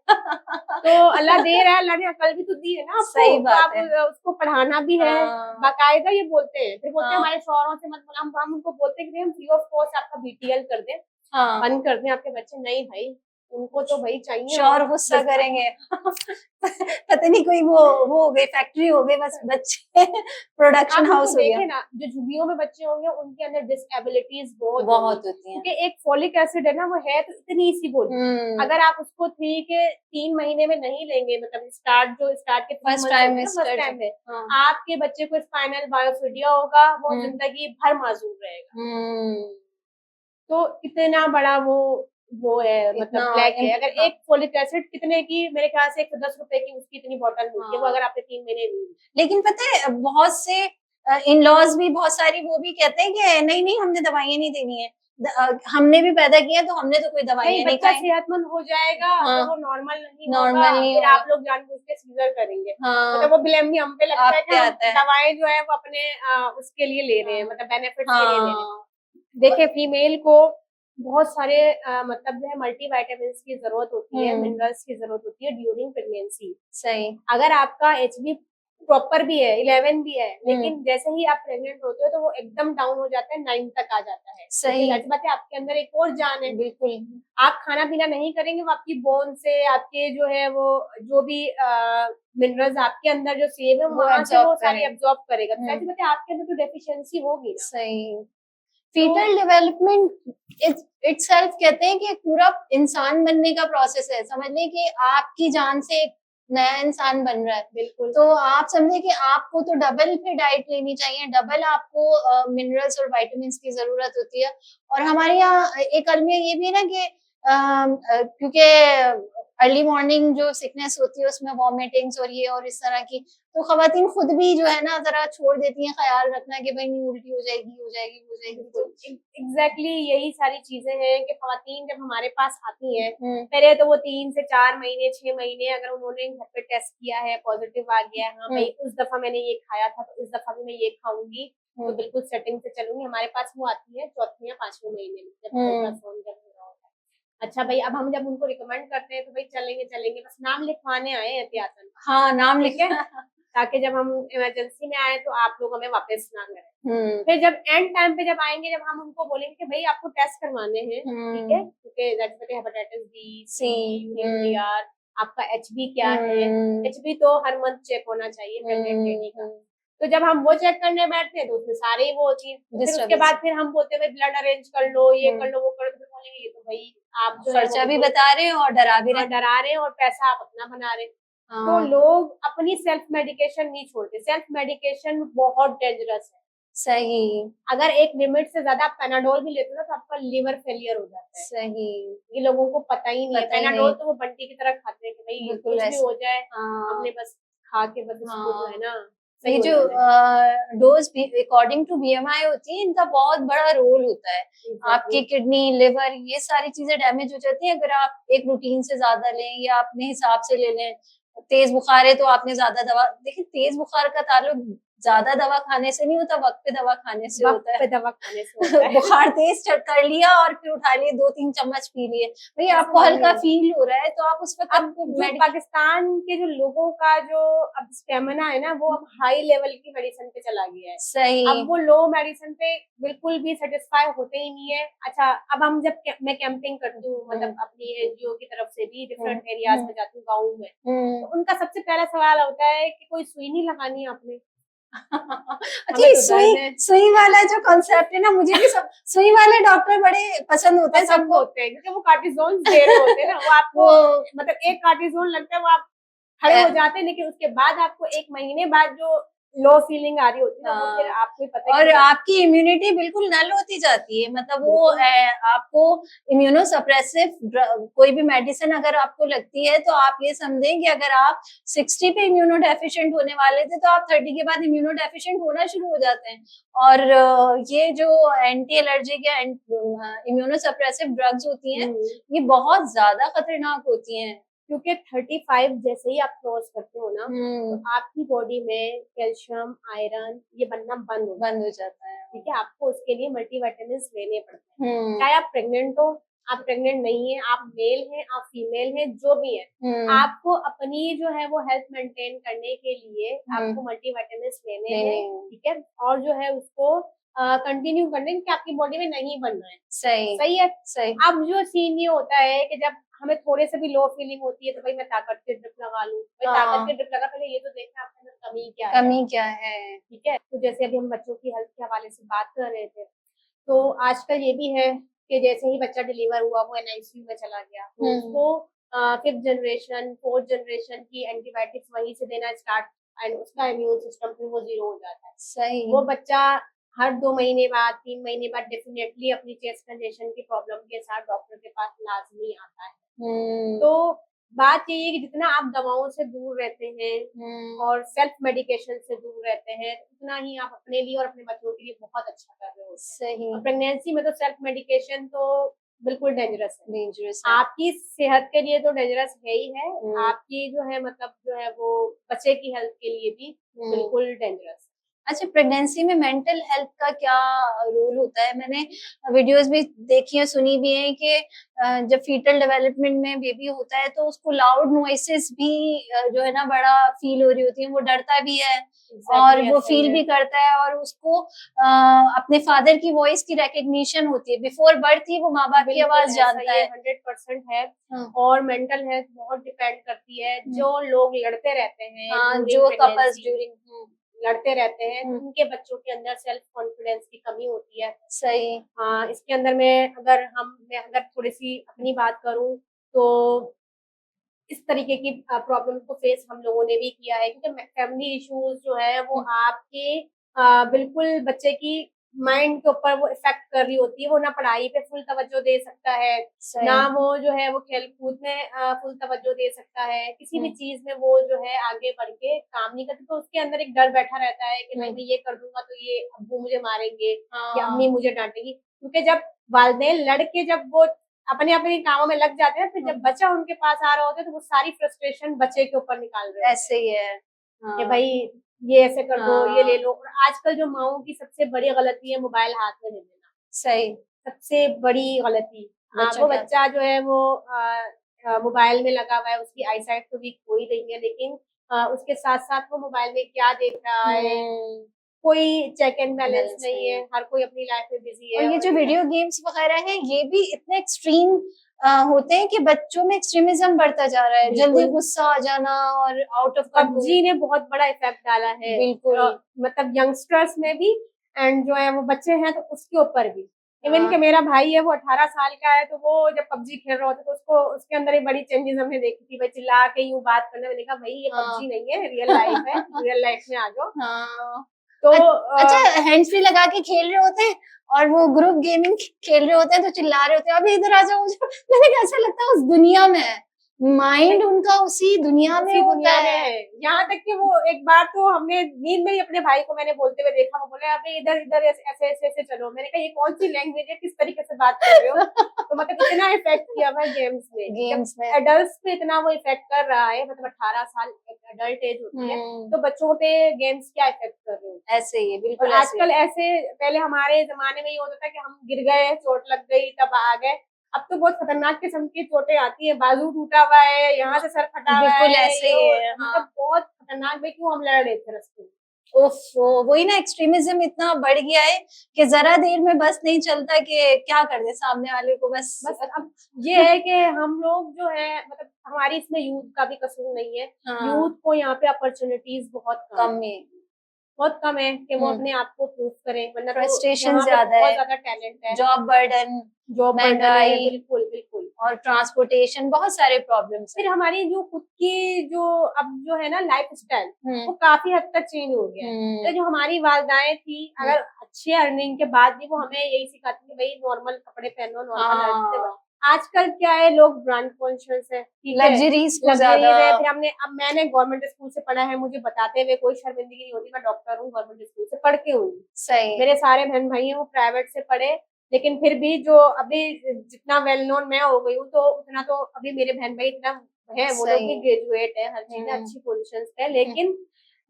तो अल्लाह दे रहा है, अल्लाह ने अकल भी तो दी है ना आपको, सही तो बात आप है। उसको पढ़ाना भी है हाँ, बाकायदा। ये बोलते हैं, फिर बोलते हैं हाँ, हमारे शौहरों से मत बोला, हम उनको बोलते हैं कि हम फ्री ऑफ कॉस्ट आपका बीटीएल कर दें, हाँ, बंद कर दें आपके बच्चे। नहीं भाई, उनको तो भाई चाहिए शौहर और गुस्सा करेंगे। पता नहीं कोई वो हो गई फैक्ट्री हो गई, बस बच्चे प्रोडक्शन आप उनको हाउस हो गया। देखें ना, जो झुग्गियों में बच्चे होंगे उनके अंदर डिसएबिलिटीज बहुत होंगी, बहुत होती हैं। क्योंकि एक फोलिक एसिड है ना, वो है तो इतनी सी गोली, अगर आप उसको 3 महीने में नहीं लेंगे, मतलब स्टार्ट के 3 फर्स्ट मंथ्स टाइम होते में हैं ना, फर्स्ट स्टार्ट। टाइम में हाँ, आपके बच्चे को स्पाइनल बायोफिडिया होगा, वो हम्म, जिंदगी भर माजूर रहेगा। हम्म, तो कितना बड़ा वो है, मतलब इतना ब्लैक है। अगर हाँ, एक फोलिक एसिड कितने की, मेरे ख्याल से 110 रुपए की उसकी इतनी बोतल मिलती है, वो हाँ। अगर आपने 3 महीने ली। लेकिन पता है बहुत से इन लॉज भी बहुत सारी वो भी कहते हैं कि नहीं नहीं हमने दवाइयां नहीं देनी है, हमने भी पैदा किया तो हमने तो कोई नहीं, दवाइयां नहीं बच्चा खाई। सेहतमंद हो जाएगा हाँ, तो वो नॉर्मल नहीं होगा, नॉर्मल नहीं फिर होगा। आप लोग जानबूझ के सीजर करेंगे। हाँ, मतलब वो ब्लेम भी हम पे लगता आप है कि पे हम आता है। दवाएं जो है वो अपने उसके लिए ले रहे हैं, हाँ, मतलब बेनिफिट्स के लिए ले रहे हैं। हाँ, देखिए फीमेल को बहुत सारे मतलब जो है मल्टीविटामिन की जरूरत होती है, मिनरल्स की जरूरत होती है ड्यूरिंग प्रेगनेंसी। सही। अगर आपका एचबी प्रॉपर भी है, 11 भी है, लेकिन जैसे ही आप प्रेग्नेंट होते हो तो वो एकदम डाउन हो जाता है, 9 तक आ जाता है। सही। जाहिर बात है आपके अंदर एक और जान है, बिल्कुल। आप खाना पीना नहीं करेंगे, वो आपकी बोन से आपके जो है वो जो भी मिनरल्स आपके अंदर जो सेव है वो वहां से एब्जॉर्ब वो सारी करें। एब्जॉर्ब करेगा। तो जाहिर बात है आपके अंदर तो डेफिशिएंसी होगी ना। सही। तो फीटल डेवलपमेंट इटसेल्फ कहते हैं कि एक पूरा इंसान बनने का प्रोसेस है। समझ लें कि आपकी जान से एक नया इंसान बन रहा है। बिल्कुल, तो आप समझे कि आपको तो डबल फिर डाइट लेनी चाहिए, डबल आपको मिनरल्स और विटामिन्स की जरूरत होती है। और हमारे यहाँ एक अलमिया ये भी है ना कि क्योंकि अर्ली मॉर्निंग जो सिकनेस होती है उसमें वॉमिटिंग्स और ये और इस तरह की, तो खवातीन खुद भी जो है ना जरा छोड़ देती हैं ख्याल रखना कि भाई नहीं उल्टी हो जाएगी हो जाएगी हो जाएगी। तो एग्जैक्टली यही सारी चीजें हैं कि खवातीन जब हमारे पास आती हैं, पहले तो वो 3 से 4 महीने 6 महीने अगर उन्होंने घर पे टेस्ट किया है, पॉजिटिव आ गया है, हाँ भाई उस दफा मैंने ये खाया था तो इस दफा भी मैं ये खाऊंगी, तो बिल्कुल सेटिंग से चलूंगी, हमारे पास वो आती है 4th या 5वें महीने में जब अल्ट्रासाउंड जब हो रहा होता है। अच्छा भाई, अब हम जब उनको रिकमेंड करते हैं तो भाई चलेंगे चलेंगे, बस नाम लिखवाने आए एहतियातन, हाँ, नाम ठीक है, लिखे। ताकि जब हम इमरजेंसी में आए तो आप लोग हमें वापस ना करें। फिर जब एंड टाइम पे जब आएंगे, जब हम उनको बोलेंगे कि भाई आपको टेस्ट करवाने हैं, ठीक है, क्योंकि हेपेटाइटिस बी, सी, यूरिन, आपका एचबी क्या है, एचबी तो हर मंथ चेक होना चाहिए प्रेग्नेंट लेडी का। तो जब हम वो चेक करने बैठते हैं तो उसमें सारे ही वो होती है, फिर उसके बाद फिर हम बोलते हैं ब्लड अरेंज कर लो, ये कर लो वो कर लो, तो बोलेंगे ये तो भाई आप जो खर्चा भी बता रहे हैं और डरा भी रहे डरा रहे हैं और पैसा आप अपना बना रहे हैं। तो हाँ, लोग अपनी सेल्फ मेडिकेशन नहीं छोड़ते, सेल्फ मेडिकेशन बहुत डेंजरस है। सही। अगर एक लिमिट से ज्यादा आप पेनाडोल भी लेते हो ना तो आपका लिवर फेलियर हो जाता है। सही। ये लोगों को पता ही नहीं है, पता ही पेनाडोल नहीं। तो वो बंटी की तरह खाते हैं कि भाई बिल्कुल कुछ भी ऐसे। हो जाए, हाँ, हमने बस खा के बस उसको जो है ना ये सही हो जो जाना है। डोज अकॉर्डिंग टू बीएमआई होती है, इनका बहुत बड़ा रोल होता है। आपकी किडनी, लिवर, ये सारी चीजें डैमेज हो जाती हैं अगर आप एक रूटीन से ज्यादा लें या अपने हिसाब से ले लें। तेज बुखार है तो आपने ज्यादा दवा, देखिए तेज बुखार का ताल्लुक ज्यादा दवा खाने से नहीं होता, वक्त पे दवा खाने से होता है। पे दवा खाने से होता है। बुखार तेज कर लिया और फिर उठा लिए 2-3 चम्मच पी लिए, भाई आपको हल्का फील हो रहा है तो आप उस वक्त अब जो पाकिस्तान के जो लोगों का जो अब स्टेमिना है ना, वो अब हाई लेवल की मेडिसिन पे चला गया है। सही। अब वो लो मेडिसिन पे बिल्कुल भी सेटिस्फाई होते ही नहीं है। अच्छा, अब हम जब मैं कैंपिंग करती हूँ, मतलब अपनी एनजीओ की तरफ से भी डिफरेंट एरियाज में जाती हूँ गाँव में, तो उनका सबसे पहला सवाल होता है कि कोई सुई नहीं लगानी है आपने? अच्छा, सुई वाला जो कॉन्सेप्ट है ना, मुझे भी सब सुई वाले डॉक्टर बड़े पसंद होते हैं सबको, होते हैं क्योंकि वो कार्टिजोन दे रहे होते हैं ना, वो आपको मतलब एक कार्टिजोन लगता है वो आप खड़े हो जाते हैं, लेकिन उसके बाद आपको 1 महीने बाद जो लो फीलिंग आ रही होती है ना, वो फिर हाँ। आपको ही पता है और कि आपकी इम्यूनिटी बिल्कुल नल होती जाती है, मतलब वो बिल्कुल। आपको इम्यूनो सप्रेसिव कोई भी मेडिसिन अगर आपको लगती है तो आप ये समझें कि अगर आप 60 पे इम्यूनो डेफिशिएंट होने वाले थे तो आप 30 के बाद इम्यूनो डेफिशिएंट होना शुरू हो जाते हैं। और ये जो एंटी एलर्जिक या इम्यूनो सप्रेसिव ड्रग्स होती हैं, ये बहुत ज्यादा खतरनाक होती हैं। क्योंकि 35 जैसे ही आप क्रॉस करते हो ना, तो हम्म, आपकी बॉडी में कैल्शियम, आयरन ये बनना बंद हो जाता है। ठीक है, आपको उसके लिए मल्टीविटामिन लेने पड़ते हैं। हम्म, चाहे आप प्रेग्नेंट हो, आप प्रेग्नेंट नहीं है, आप मेल हैं, आप फीमेल हैं, जो भी है, आपको अपनी जो है वो हेल्थ मेंटेन करने के लिए आपको मल्टीविटामिन लेने हैं, ठीक है, और जो है उसको कंटिन्यू करने हैं, कि आपकी बॉडी में नहीं बनना है। सही सही है। सही। अब जो सीन ये होता है कि जब हमें थोड़े से भी लो फीलिंग होती है तो भाई मैं ताकत की ड्रिप लगा लूं, भाई ताकत की ड्रिप लगा, पहले ये तो देखना आपके अंदर कमी क्या है। कमी क्या है। ठीक है, तो जैसे अभी हम बच्चों की हेल्थ के हवाले से बात कर रहे थे, तो आजकल ये भी है कि जैसे ही बच्चा डिलीवर हुआ वो एनआईसीयू में चला गया, तो उसको फिफ्थ जनरेशन, फोर्थ जनरेशन की एंटीबायोटिक्स वहीं से देना स्टार्ट, एंड उसका इम्यून सिस्टम फिर वो जीरो हो जाता है। सही। वो बच्चा हर 2 महीने बाद, 3 महीने बाद डेफिनेटली अपनी चेस्ट कंजेशन की प्रॉब्लम के साथ डॉक्टर के पास लाजमी आता है। तो बात यही है कि जितना आप दवाओं से दूर रहते हैं और सेल्फ मेडिकेशन से दूर रहते हैं, उतना ही आप अपने लिए और अपने बच्चों के लिए बहुत अच्छा कर रहे हो। सही। और प्रेगनेंसी में तो सेल्फ मेडिकेशन तो बिल्कुल डेंजरस है। डेंजरस है। आपकी सेहत के लिए तो डेंजरस है ही है, आपकी जो है मतलब जो है वो बच्चे की हेल्थ के लिए भी बिल्कुल डेंजरस है। अच्छा, प्रेगनेंसी में मेंटल हेल्थ का क्या रोल होता है? मैंने वीडियोस भी देखी है, सुनी भी है कि जब फीटल डेवलपमेंट में बेबी होता है तो उसको लाउड नॉइसेस भी जो है ना बड़ा फील हो रही होती है, वो डरता भी है और वो फील भी करता है, और उसको अपने फादर की वॉइस की रिकग्निशन होती है, बिफोर बर्थ ही वो माँ बाप की आवाज जानता है। 100% है। और मेंटल हेल्थ बहुत डिपेंड करती है, जो लोग लड़ते रहते हैं, जो कपल्स ड्यूरिंग लड़ते रहते हैं, उनके बच्चों के अंदर सेल्फ कॉन्फिडेंस की कमी होती है। सही। हाँ, इसके अंदर मैं अगर थोड़ी सी अपनी बात करूं तो इस तरीके की प्रॉब्लम को फेस हम लोगों ने भी किया है, क्योंकि फैमिली इश्यूज जो है वो आपके बिल्कुल बच्चे की माइंड के ऊपर वो इफेक्ट कर रही होती है। वो ना पढ़ाई पे फुल तवज्जो दे सकता है, ना वो जो है वो खेल कूद में फुल तवज्जो दे सकता है, किसी भी चीज में वो जो है आगे बढ़ के काम नहीं करता। तो उसके अंदर एक डर बैठा रहता है कि भाई मैं ये कर दूंगा तो ये अब्बू मुझे मारेंगे या अम्मी मुझे डांटेगी। क्योंकि जब वालिदैन लड़के जब वो अपने अपने कामों में लग जाते हैं, फिर जब बच्चा उनके पास आ रहा होता है तो वो सारी फ्रस्ट्रेशन बच्चे के ऊपर निकाल रहे हैं। ऐसे ही है। कि भाई ये ऐसे कर दो, ये ले लो। और आजकल जो माओं की सबसे बड़ी गलती है मोबाइल हाथ में दे देना। सही। सबसे बड़ी गलती। वो बच्चा जो है वो मोबाइल में लगा हुआ है, उसकी आई साइट तो वीक हो ही रही है, लेकिन उसके साथ साथ वो मोबाइल में क्या देख रहा है, कोई चेक एंड बैलेंस नहीं है, हर कोई अपनी लाइफ में बिजी है। और ये जो वीडियो गेम्स वगैरह है ये भी इतने एक्सट्रीम होते हैं कि बच्चों में एक्सट्रीमिज्म बढ़ता जा रहा है, जल्दी गुस्सा आ जाना और आउट ऑफ पबजी ने बहुत बड़ा इफेक्ट डाला है, बिल्कुल। मतलब यंगस्टर्स में भी, एंड जो है वो बच्चे हैं तो उसके ऊपर भी। इवन कि मेरा भाई है वो 18 साल का है, तो वो जब पबजी खेल रहा होता तो उसको उसके अंदर एक बड़ी चेंजेस हमने देखी थी। भाई चिल्ला के यूं बात करने, मैंने कहा भाई ये पबजी नहीं है, रियल लाइफ है, रियल लाइफ में आ जाओ। तो अच्छा, हैंड्स फ्री लगा के खेल रहे होते हैं और वो ग्रुप गेमिंग खेल रहे होते हैं तो चिल्ला रहे होते हैं अभी इधर आ जाओ। मैंने कैसा लगता है उस दुनिया में, माइंड उनका उसी दुनिया में होता है। यहाँ तक कि वो एक बार तो हमने नींद में ही अपने भाई को मैंने बोलते हुए देखा, वो बोले अबे इधर इधर ऐसे ऐसे ऐसे चलो। मैंने कहा ये कौन सी लैंग्वेज है, किस तरीके से बात कर रहे हो। तो मतलब इतना इफेक्ट किया हुआ गेम्स में एडल्ट्स पे इतना वो इफेक्ट कर रहा है। मतलब 18 साल एक एडल्ट एज होती है, तो बच्चों पे गेम्स क्या इफेक्ट कर रहे हो। ऐसे ही बिल्कुल। आजकल ऐसे, पहले हमारे जमाने में ये होता था कि हम गिर गए, चोट लग गई, तब आ गए। अब तो बहुत खतरनाक किस्म की चोटें आती है, बाजू टूटा हुआ है, यहाँ से सर फटा हुआ है, ऐसे ही है। मतलब बहुत खतरनाक। भाई क्यों हम लड़ रहे थे रस्ते में। वही ना, एक्सट्रीमिज्म इतना बढ़ गया है कि जरा देर में बस नहीं चलता कि क्या कर दे सामने वाले को। बस अब ये है कि हम लोग जो है, मतलब हमारी इसमें यूथ का भी कसूर नहीं है। यूथ को यहाँ पे अपॉर्चुनिटीज बहुत कम है, बहुत कम है कि वो अपने आप को प्रूव करें, वरना फ्रस्ट्रेशन ज्यादा है, बहुत ज्यादा टैलेंट है, जॉब बर्डन, महंगाई, बिल्कुल बिल्कुल। और ट्रांसपोर्टेशन, बहुत सारे प्रॉब्लम्स फिर हमारी जो खुद की जो अब जो है ना लाइफ स्टाइल, हैं। वो काफी हद तक चेंज हो गया है। तो जो हमारी वालदाएं थी, अगर अच्छी अर्निंग के बाद भी वो हमें यही सिखाती है भाई नॉर्मल कपड़े पहनो, नॉर्मल हर चीजें हाँ, आजकल क्या है, लोग ब्रांड कॉन्शियस है, ठीक है, लग्जरीज को लग्जरीज ज्यादा। है। फिर अब मैंने गवर्नमेंट स्कूल से पढ़ा है, मुझे बताते हुए कोई शर्मिंदगी नहीं होती, मैं डॉक्टर हूँ, गवर्नमेंट स्कूल से पढ़ के हूँ। सही। मेरे सारे बहन भाई हैं वो प्राइवेट से पढ़े, लेकिन फिर भी जो अभी जितना वेल नोन मैं हो गई हूँ, तो उतना तो अभी मेरे बहन भाई इतना है, वो लोग भी सही। ग्रेजुएट है, हर चीज में हम्म। अच्छी पोजीशन पे है। लेकिन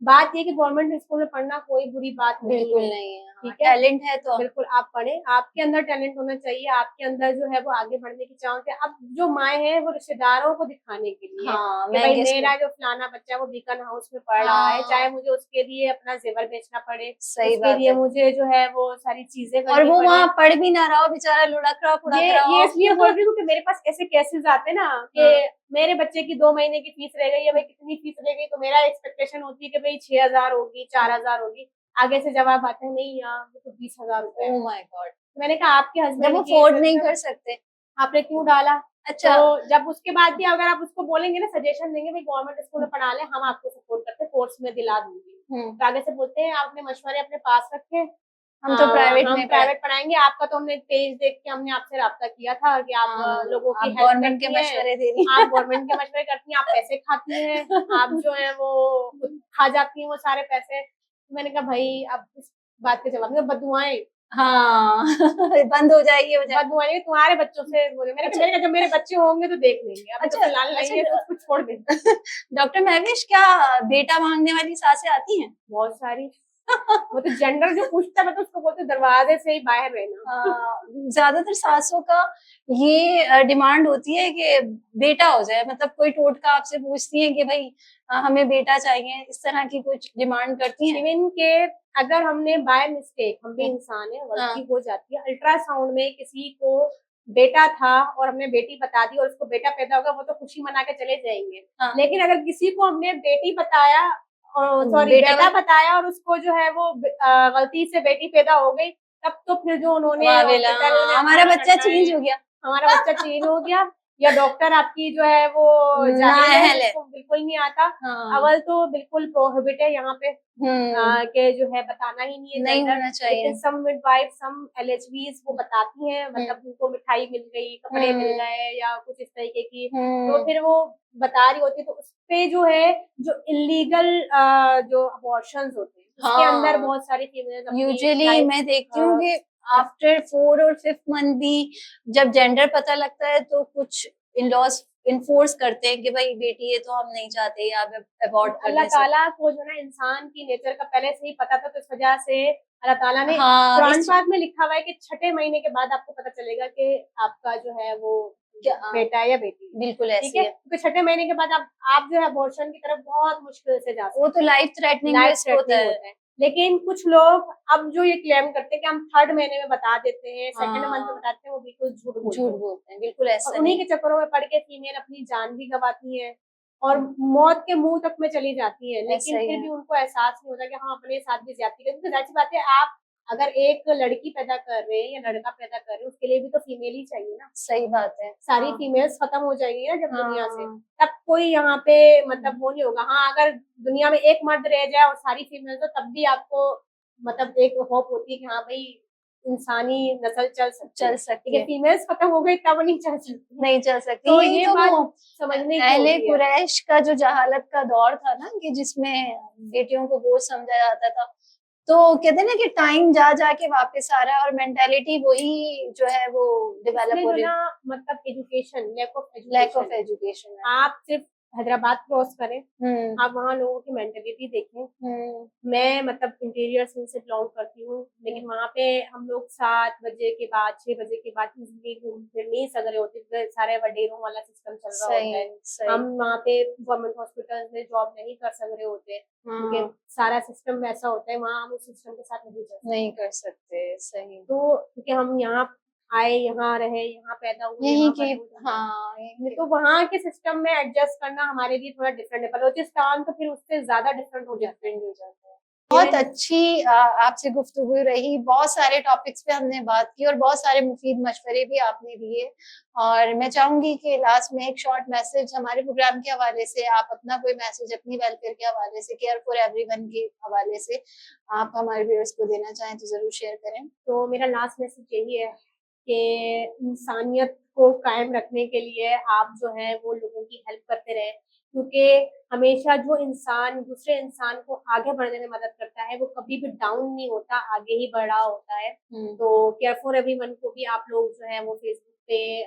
बात ये कि गवर्नमेंट स्कूल में पढ़ना कोई बुरी बात नहीं बिल्कुल है, नहीं है, हाँ, ठीक है, टैलेंट है तो। बिल्कुल आप पढ़े, आपके अंदर टैलेंट होना चाहिए, आपके अंदर जो है वो आगे बढ़ने की चाह होती है। अब जो माए हैं वो रिश्तेदारों को दिखाने के लिए हाँ, कि भाई महंगे मेरा जो फलाना बच्चा है वो बीकन हाउस में पढ़ रहा है, हाँ, चाहे मुझे उसके लिए अपना जेवर बेचना पड़े, सही उसके बात लिए है। मुझे जो है वो सारी चीजें और करनी वो पड़े। वहां पढ़ भी ना रहा हो, बेचारा लुढ़क रहा फुड़क रहा ये हो। इसलिए बोल रही हूँ कि मेरे पास ऐसे केसेस आते हैं ना कि हाँ। मेरे बच्चे की 2 महीने की फीस रह गई है, भाई कितनी फीस रह गई, तो मेरा एक्सपेक्टेशन होती है कि भाई 6,000 होगी, 4,000 होगी। आगे से जवाब आता है नहीं यार वो तो 20,000 रुपए है। Oh my God. मैंने कहा आपके जब हस्बैंड वो की अफोर्ड नहीं सिस्टम कर सकते। आपने क्यों डाला? अच्छा। तो जब उसके बाद भी अगर आप उसको बोलेंगे ना, सजेशन देंगे भाई गवर्नमेंट स्कूल में पढ़ा ले, हम आपको सपोर्ट करते हैं, कोर्स में दिला दूंगी, तो आगे से बोलते हैं आपने मशवरे अपने पास रखे, हम तो प्राइवेट हम में प्राइवेट पढ़ाएंगे, आपका तो हमने पेज देख के हमने आपसे राब्ता किया था कि आप लोगों की आप हेल्प गवर्नमेंट के करती हैं, मशवरे दे रही आप गवर्नमेंट के मशवरे करती हैं, आप पैसे खाती हैं, आप जो है वो खुद खा जाती हैं वो सारे पैसे। मैंने कहा भाई अब इस बात के जवाब में बदुआएं, हाँ बंद हो जाएगी, हो जाएगी। बदुआएं तुम्हारे बच्चों से बोले। अच्छा। मैंने कहा जब मेरे बच्चे होंगे तो देख लेंगे, अभी तो अच्छा। फिलहाल नहीं है, अच्छा। तो उसको छोड़ दे। डॉक्टर महविश, क्या बेटा मांगने वाली सासें आती हैं? बहुत सारी, वो तो जेंडर जो पूछता है मैं तो उसको बोलती हूँ दरवाजे से ही बाहर रहना। ज्यादातर सासों का ये डिमांड होती है कि बेटा हो जाए, मतलब कोई टोटका आपसे पूछती है कि भाई हमें बेटा चाहिए, इस तरह की कुछ डिमांड करती हैं। इवन के अगर हमने बाय मिस्टेक, हम भी इंसान है, हाँ। गलती हो जाती है, अल्ट्रासाउंड में किसी को बेटा था और हमने बेटी बता दी और उसको बेटा पैदा होगा, वो तो खुशी मना के चले जाएंगे। हाँ। लेकिन अगर किसी को हमने बेटी बताया, सॉरी बेटा बेटा बताया और उसको जो है वो गलती से बेटी पैदा हो गई, तब तो फिर जो उन्होंने वावेला, हॉस्पिटल में हमारा अपना बच्चा करना चेंज है, हो गया। हमारा बच्चा चेंज हो गया, या डॉक्टर आपकी जो है वो जाहिल है, नाअहल है। जिसको बिल्कुल नहीं आता। हाँ। अव्वल तो बिल्कुल प्रोहिबिट है यहाँ पे के जो है बताना ही नहीं है नहीं जेंडर, होना चाहिए। लेकिन सम मिडवाइफ, सम एलएचवीज वो बताती हैं, मतलब उनको मिठाई मिल गई, कपड़े मिल गए या कुछ इस तरीके की, तो फिर वो बता रही होती है, तो उसपे जो है जो इलीगल जो अबॉर्शंस होते हैं उसके अंदर बहुत सारी फीमेल्स यूजुअली मैं देखती हूँ कि आफ्टर 4 और 5th मंथ भी जब जेंडर पता लगता है तो कुछ इन-लॉज इन्फोर्स करते हैं कि भाई बेटी है तो हम नहीं चाहते, या अबॉर्ट अल्लाह करने से। ताला को जो ना इंसान की नेचर का पहले से ही पता था, तो इस वजह से अल्लाह ताला ने हाँ, कुरान इस पाक में लिखा हुआ है कि 6ठे महीने के बाद आपको पता चलेगा कि आपका जो है वो बेटा है या बेटी, बिल्कुल ठीक ऐसी है, है। क्योंकि 6ठे महीने के बाद आप जो है अबॉर्शन की तरफ बहुत मुश्किल से जा सकते वो तो लाइफ थ्रेटनिंग लाइफ रिस्क होता थ्रेटनिंग है। होता है। लेकिन कुछ लोग अब जो ये क्लेम करते हैं कि हम 3rd महीने में बता देते हैं, 2nd मंथ में हाँ, बताते हैं, वो बिल्कुल झूठ झूठ बोलते हैं, बोलते हैं, बिल्कुल और ऐसा उन्हीं नहीं। के चक्करों में पड़ के फीमेल अपनी जान भी गंवाती है और मौत के मुंह तक में चली जाती है, लेकिन ऐसा ही फिर है। भी उनको एहसास नहीं होता कि हम अपने साथ भी ज्यादती करते हैं। तो जाहिर सी बात है, आप अगर एक लड़की पैदा कर रहे हैं या लड़का पैदा कर रहे हैं, उसके लिए भी तो फीमेल ही चाहिए ना, सही बात है। सारी हाँ। फीमेल्स खत्म हो जाएंगी ना जब दुनिया से, हाँ। तब कोई यहाँ पे मतलब वो नहीं होगा। हाँ, अगर दुनिया में एक मर्द रह जाए और सारी फीमेल, तो तब भी आपको मतलब एक होप होती है कि हाँ भाई इंसानी नस्ल चल सकती है, चल सकती लेकिन है। फीमेल्स खत्म हो गई तब नहीं चल सकती। नहीं चल सकती। तो यही ये तो बात वो समझने की अहले होती है। कुरैश का जो जहालत का दौर था ना, कि जिसमें बेटियों को बोझ समझा जाता था, तो कहते हैं ना कि टाइम जा जा के वापस आ रहा है और मेंटालिटी वही जो है वो डेवलप इसमें हो जो रही है। ना मतलब education, lack of lack of education, education है। आप सिर्फ हैदराबाद क्रॉस करें, हम्म। आप वहाँ लोगों की मेंटेलिटी देखें। हम्म। मैं मतलब इंटीरियर सीन से बिलोंग करती हूँ, लेकिन वहाँ पे हम लोग 7 बजे के बाद 6 बजे के बाद इजीली घूम फिर नहीं सक रहे होते, क्योंकि सारे वडेरों वाला सिस्टम चल रहा होता है। सही। हम वहाँ पे गवर्नमेंट हॉस्पिटल में जॉब नहीं कर सक रहे होते, क्योंकि सारा सिस्टम वैसा होता है, वहाँ हम उस सिस्टम के साथ नहीं कर सकते। सही। तो क्योंकि हम यहाँ आए, यहाँ रहे, यहाँ पैदा हुए, यही यहाँ कि बड़े हुए, हाँ, तो वहाँ के सिस्टम में एडजस्ट करना हमारे लिए थोड़ा डिफरेंट है। बलोचिस्तान तो फिर उससे ज्यादा डिफरेंट हो जाता है। बहुत अच्छी आपसे गुफ्तगू रही, बहुत सारे टॉपिक्स पे हमने बात की और बहुत सारे मुफीद मशवरे भी आपने दिए। और मैं चाहूंगी कि लास्ट में एक शॉर्ट मैसेज हमारे प्रोग्राम के हवाले से, आप अपना कोई मैसेज अपनी वेलफेयर के हवाले से, केयर फॉर एवरीवन के हवाले से आप हमारे व्यूअर्स को देना चाहें तो जरूर शेयर करें। तो मेरा लास्ट मैसेज यही है कि इंसानियत को कायम रखने के लिए आप जो है वो लोगों की हेल्प करते रहें, क्योंकि हमेशा जो इंसान दूसरे इंसान को आगे बढ़ने में मदद करता है वो कभी भी डाउन नहीं होता, आगे ही बढ़ा होता है। तो केयर फॉर एवरीवन को भी आप लोग जो है वो फेसबुक पे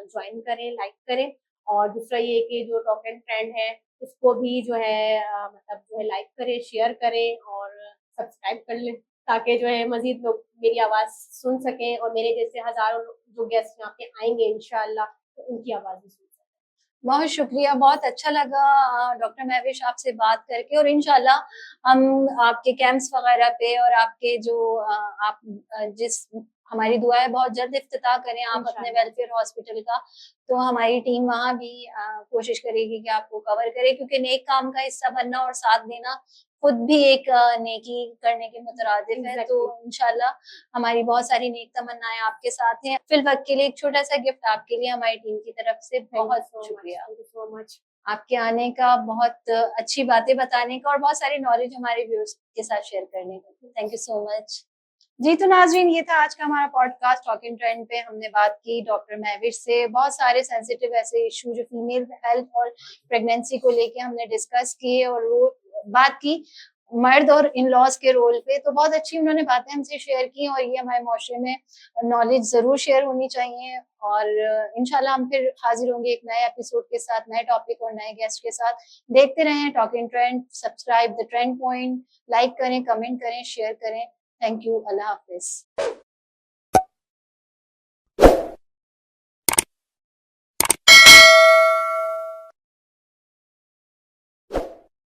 ज्वाइन करें, लाइक करें। और दूसरा ये कि जो टॉक एंड ट्रेंड है इसको भी जो है मतलब जो है लाइक करें, शेयर करें और सब्सक्राइब कर लें, ताकि जो है मजीद लोग मेरी आवाज़ सुन सकें और मेरे जैसे हज़ारों जो गेस्ट यहाँ पे आएंगे इंशाल्लाह तो उनकी आवाज़ भी सुन सकें। बहुत शुक्रिया, बहुत अच्छा लगा डॉक्टर महविश आपसे बात करके, और इंशाल्लाह हम आपके कैंप्स वगैरह पे और आपके जो आप जिस हमारी दुआ है बहुत जल्द इफ्तिताह करें आप अपने वेलफेयर हॉस्पिटल का, तो हमारी टीम वहाँ भी कोशिश करेगी कि आपको कवर करे, क्योंकि नेक काम का हिस्सा बनना और साथ देना खुद भी एक नेकी करने के मुतरादिफ है। तो इंशाल्लाह हमारी बहुत सारी नेक तमन्नाएं आपके साथ हैं। फिल वक्त के लिए एक छोटा सा गिफ्ट आपके लिए हमारी टीम की तरफ से। बहुत शुक्रिया थैंक यू सो मच आपके आने का, बहुत अच्छी बातें बताने का और बहुत सारी नॉलेज हमारे व्यूअर्स के साथ शेयर करने का। Thank you so much. जी तो नाजरीन, ये था आज का हमारा पॉडकास्ट टॉकिंग ट्रेंड पे। हमने बात की डॉक्टर महविश से, बहुत सारे सेंसिटिव ऐसे इशू जो फीमेल हेल्थ और प्रेगनेंसी को लेके हमने डिस्कस किए और वो बात की मर्द और इन लॉज के रोल पे। तो बहुत अच्छी उन्होंने बातें हमसे शेयर की और ये हमारे माशरे में नॉलेज जरूर शेयर होनी चाहिए। और इंशाल्लाह हम फिर हाजिर होंगे एक नए एपिसोड के साथ, नए टॉपिक और नए गेस्ट के साथ। देखते रहें talking trend, subscribe the trend point, like करें, कमेंट करें, शेयर करें। Thank you, Allah Hafiz.